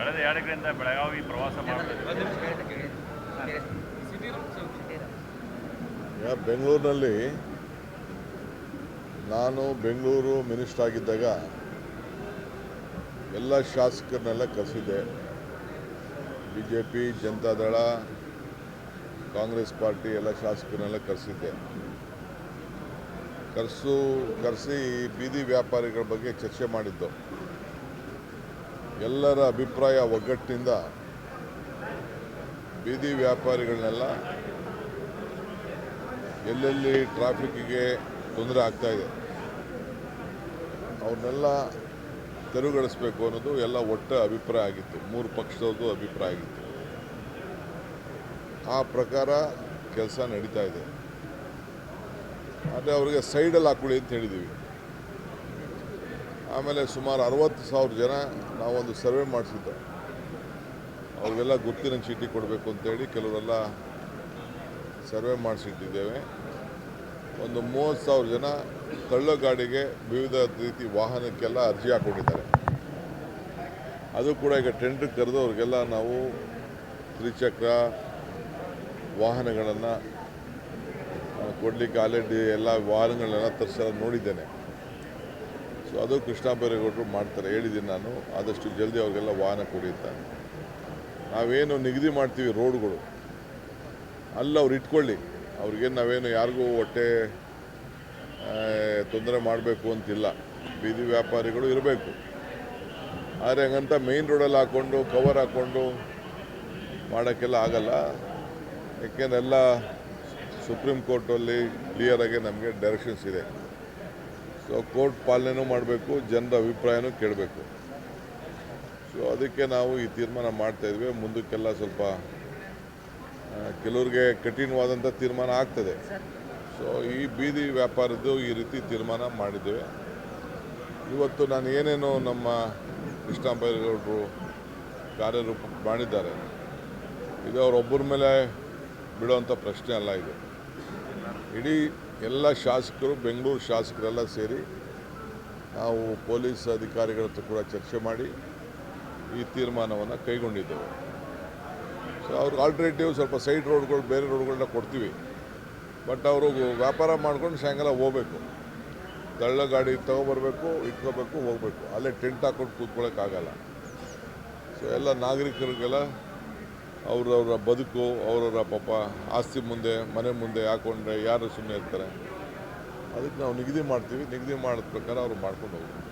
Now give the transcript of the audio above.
ಕಳೆದ 2 ದಿನಗಳಿಂದ ಬೆಳಗಾವಿ ಪ್ರವಾಸ ಮಾಡ್ತಾರೆ. ಬೆಂಗಳೂರಿನಲ್ಲಿ ನಾನು ಬೆಂಗಳೂರು ಮಿನಿಸ್ಟರ್ ಆಗಿದ್ದಾಗ ಎಲ್ಲ ಶಾಸಕರನ್ನೆಲ್ಲ ಕರೆಸಿದ್ದೆ. BJP, ಜನತಾದಳ, ಕಾಂಗ್ರೆಸ್ ಪಾರ್ಟಿ ಎಲ್ಲ ಶಾಸಕರನ್ನೆಲ್ಲ ಕರೆಸಿದ್ದೆ. ಕರೆಸಿ ಬೀದಿ ವ್ಯಾಪಾರಿಗಳ ಬಗ್ಗೆ ಚರ್ಚೆ ಮಾಡಿದ್ದು. ಎಲ್ಲರ ಅಭಿಪ್ರಾಯ ಒಗ್ಗಟ್ಟಿನಿಂದ ಬೀದಿ ವ್ಯಾಪಾರಿಗಳನ್ನೆಲ್ಲ ಎಲ್ಲೆಲ್ಲಿ ಟ್ರಾಫಿಕ್ಕಿಗೆ ತೊಂದರೆ ಆಗ್ತಾಯಿದೆ ಅವ್ರನ್ನೆಲ್ಲ ತೆರವುಗೊಳಿಸಬೇಕು ಅನ್ನೋದು ಎಲ್ಲ ಒಟ್ಟು ಅಭಿಪ್ರಾಯ ಆಗಿತ್ತು. 3 ಪಕ್ಷದವ್ರದ್ದು ಅಭಿಪ್ರಾಯ ಆಗಿತ್ತು. ಆ ಪ್ರಕಾರ ಕೆಲಸ ನಡೀತಾ ಇದೆ. ಆದರೆ ಅವರಿಗೆ ಸೈಡಲ್ಲಿ ಹಾಕೊಳ್ಳಿ ಅಂತ ಹೇಳಿದ್ದೀವಿ. ಆಮೇಲೆ ಸುಮಾರು 60,000 ಜನ ನಾವೊಂದು ಸರ್ವೆ ಮಾಡಿಸಿದ್ದೆ. ಅವ್ರಿಗೆಲ್ಲ ಗುರುತಿನ ಚೀಟಿ ಕೊಡಬೇಕು ಅಂತೇಳಿ ಕೆಲವರೆಲ್ಲ ಸರ್ವೆ ಮಾಡಿಸಿಟ್ಟಿದ್ದೇವೆ. ಒಂದು 30,000 ಜನ ತಳ್ಳೋ ಗಾಡಿಗೆ ವಿವಿಧ ರೀತಿ ವಾಹನಕ್ಕೆಲ್ಲ ಅರ್ಜಿ ಹಾಕ್ಕೊಂಡಿದ್ದಾರೆ. ಅದು ಕೂಡ ಈಗ ಟೆಂಡರ್ ಕರೆದು ಅವ್ರಿಗೆಲ್ಲ ನಾವು ತ್ರಿಚಕ್ರ ವಾಹನಗಳನ್ನು ಕೊಡಲಿಕ್ಕೆ ಆಲ್ರೆಡಿ ಎಲ್ಲ ವಾಹನಗಳನ್ನೆಲ್ಲ ತರಿಸೋದು ನೋಡಿದ್ದೇನೆ. ಸೊ ಅದು ಕೃಷ್ಣ ಬೈರೇಗೌಡರು ಮಾಡ್ತಾರೆ, ಹೇಳಿದ್ದೀನಿ ನಾನು. ಆದಷ್ಟು ಜಲ್ದಿ ಅವ್ರಿಗೆಲ್ಲ ವಾಹನ ಕೊಡಿರ್ತಾರೆ. ನಾವೇನು ನಿಗದಿ ಮಾಡ್ತೀವಿ ರೋಡ್ಗಳು ಅಲ್ಲಿ ಅವ್ರು ಇಟ್ಕೊಳ್ಳಿ. ಅವ್ರಿಗೇನು ನಾವೇನು ಯಾರಿಗೂ ಹೊಟ್ಟೆ ತೊಂದರೆ ಮಾಡಬೇಕು ಅಂತಿಲ್ಲ. ಬೀದಿ ವ್ಯಾಪಾರಿಗಳು ಇರಬೇಕು. ಆದರೆ ಹಂಗಂತ ಮೇಯ್ನ್ ರೋಡಲ್ಲಿ ಹಾಕ್ಕೊಂಡು ಕವರ್ ಹಾಕ್ಕೊಂಡು ಮಾಡೋಕ್ಕೆಲ್ಲ ಆಗಲ್ಲ. ಯಾಕೆಂದೆಲ್ಲ ಸುಪ್ರೀಂ ಕೋರ್ಟಲ್ಲಿ ಕ್ಲಿಯರಾಗಿ ನಮಗೆ ಡೈರೆಕ್ಷನ್ಸ್ ಇದೆ. ಸೊ ಕೋರ್ಟ್ ಪಾಲನೆನೂ ಮಾಡಬೇಕು, ಜನರ ಅಭಿಪ್ರಾಯನೂ ಕೇಳಬೇಕು. ಸೊ ಅದಕ್ಕೆ ನಾವು ಈ ತೀರ್ಮಾನ ಮಾಡ್ತಾಯಿದ್ವಿ. ಮುಂದಕ್ಕೆಲ್ಲ ಸ್ವಲ್ಪ ಕೆಲವ್ರಿಗೆ ಕಠಿಣವಾದಂಥ ತೀರ್ಮಾನ ಆಗ್ತದೆ. ಸೊ ಈ ಬೀದಿ ವ್ಯಾಪಾರದ್ದು ಈ ರೀತಿ ತೀರ್ಮಾನ ಮಾಡಿದ್ದೇವೆ. ಇವತ್ತು ನಾನು ಏನೇನು ನಮ್ಮ ಕೃಷ್ಣ ಬೈರೇಗೌಡರು ಕಾರ್ಯರೂಪ ಮಾಡಿದ್ದಾರೆ, ಇದು ಅವರೊಬ್ಬರ ಮೇಲೆ ಬಿಡುವಂಥ ಪ್ರಶ್ನೆ ಅಲ್ಲ. ಇದು ಇಡೀ ಎಲ್ಲ ಶಾಸಕರು, ಬೆಂಗಳೂರು ಶಾಸಕರೆಲ್ಲ ಸೇರಿ ನಾವು ಪೊಲೀಸ್ ಅಧಿಕಾರಿಗಳ ಹತ್ರ ಕೂಡ ಚರ್ಚೆ ಮಾಡಿ ಈ ತೀರ್ಮಾನವನ್ನು ಕೈಗೊಂಡಿದ್ದೇವೆ. ಸೊ ಅವ್ರಿಗೆ ಆಲ್ಟರ್ನೇಟಿವ್ ಸ್ವಲ್ಪ ಸೈಡ್ ರೋಡ್ಗಳು, ಬೇರೆ ರೋಡ್ಗಳನ್ನ ಕೊಡ್ತೀವಿ. ಬಟ್ ಅವರು ವ್ಯಾಪಾರ ಮಾಡ್ಕೊಂಡು ಸಾಯಂಕಾಲ ಹೋಗಬೇಕು. ತಳ್ಳ ಗಾಡಿ ತೊಗೊಬರ್ಬೇಕು, ಇಟ್ಕೋಬೇಕು, ಹೋಗಬೇಕು. ಅಲ್ಲೇ ಟೆಂಟ್ ಹಾಕ್ಕೊಂಡು ಕೂತ್ಕೊಳ್ಳೋಕ್ಕಾಗಲ್ಲ. ಸೊ ಎಲ್ಲ ನಾಗರಿಕರಿಗೆಲ್ಲ ಅವರವರ ಬದುಕು, ಅವರವರ ಪಾಪ ಆಸ್ತಿ ಮುಂದೆ, ಮನೆ ಮುಂದೆ ಹಾಕ್ಕೊಂಡ್ರೆ ಯಾರು ಸುಮ್ಮನೆ ಇರ್ತಾರೆ. ಅದಕ್ಕೆ ನಾವು ನಿಗದಿ ಮಾಡ್ತೀವಿ. ನಿಗದಿ ಮಾಡಿದ ಪ್ರಕಾರ ಅವರು ಮಾಡ್ಕೊಂಡು ಹೋಗ್ಬೇಕು.